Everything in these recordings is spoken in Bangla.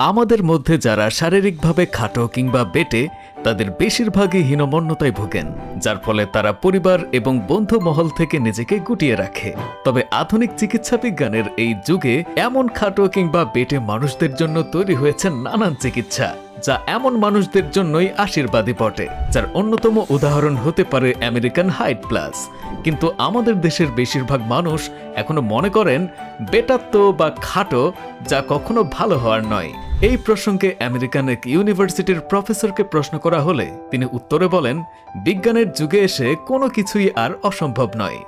আমাদের মধ্যে যারা শারীরিকভাবে খাটো কিংবা বেটে তাদের বেশিরভাগই হীনমন্যতায় ভোগেন, যার ফলে তারা পরিবার এবং বন্ধু মহল থেকে নিজেকে গুটিয়ে রাখে। তবে আধুনিক চিকিৎসা বিজ্ঞানের এই যুগে এমন খাটো কিংবা বেটে মানুষদের জন্য তৈরি হয়েছে নানান চিকিৎসা, যা এমন মানুষদের জন্যই আশীর্বাদী বটে, যার অন্যতম উদাহরণ হতে পারে আমেরিকান হাইট প্লাস। কিন্তু আমাদের দেশের বেশিরভাগ মানুষ এখনো মনে করেন বেটাত্ব বা খাটো যা কখনো ভালো হওয়ার নয়। এই প্রসঙ্গে আমেরিকান এক ইউনিভার্সিটির প্রফেসরকে প্রশ্ন করা হলে তিনি উত্তরে বলেন, বিজ্ঞানের যুগে এসে কোনো কিছুই আর অসম্ভব নয়।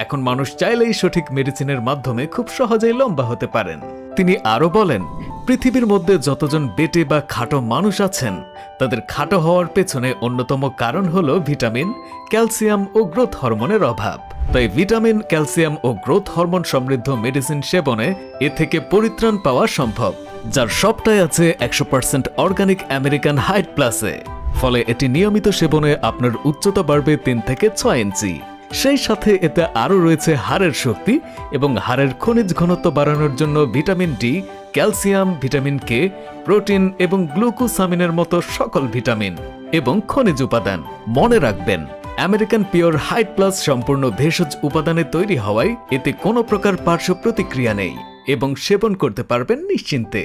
এখন মানুষ চাইলেই সঠিক মেডিসিনের মাধ্যমে খুব সহজেই লম্বা হতে পারেন। তিনি আরও বলেন, পৃথিবীর মধ্যে যতজন বেটে বা খাটো মানুষ আছেন তাদের খাটো হওয়ার পেছনে অন্যতম কারণ হল ভিটামিন, ক্যালসিয়াম ও গ্রোথ হরমোনের অভাব। তাই ভিটামিন, ক্যালসিয়াম ও গ্রোথ হরমোন সমৃদ্ধ মেডিসিন সেবনে এ থেকে পরিত্রাণ পাওয়া সম্ভব, যার সবটাই আছে 100% অর্গানিক আমেরিকান হাইট প্লাসে। ফলে এটি নিয়মিত সেবনে আপনার উচ্চতা বাড়বে 3 থেকে 6 ইঞ্চি। সেই সাথে এতে আরও রয়েছে হাড়ের শক্তি এবং হাড়ের খনিজ ঘনত্ব বাড়ানোর জন্য vitamin D, calcium, vitamin K, protein এবং গ্লুকোসামিনের মতো সকল ভিটামিন এবং খনিজ উপাদান। মনে রাখবেন, আমেরিকান পিওর হাইট প্লাস সম্পূর্ণ ভেষজ উপাদানে তৈরি হওয়ায় এতে কোনো প্রকার পার্শ্ব প্রতিক্রিয়া নেই এবং সেবন করতে পারবেন নিশ্চিন্তে।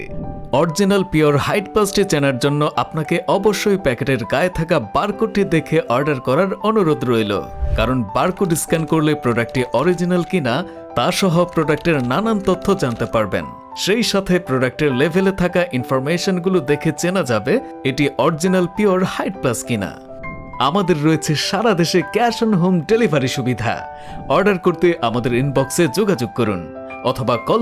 অরিজিনাল পিওর হাইট প্লাসটি চেনার জন্য আপনাকে অবশ্যই প্যাকেটের গায়ে থাকা বারকোডটি দেখে অর্ডার করার অনুরোধ রইল, কারণ বারকোড স্ক্যান করলে প্রোডাক্টটি অরিজিনাল কিনা তা সহ প্রোডাক্টের নানান তথ্য জানতে পারবেন। সেই সাথে প্রোডাক্টের লেভেলে থাকা ইনফরমেশনগুলো দেখে চেনা যাবে এটি অরিজিনাল পিওর হাইট প্লাস কিনা। আমাদের রয়েছে সারা দেশে ক্যাশ অন হোম ডেলিভারি সুবিধা। অর্ডার করতে আমাদের ইনবক্সে যোগাযোগ করুন অথবা কল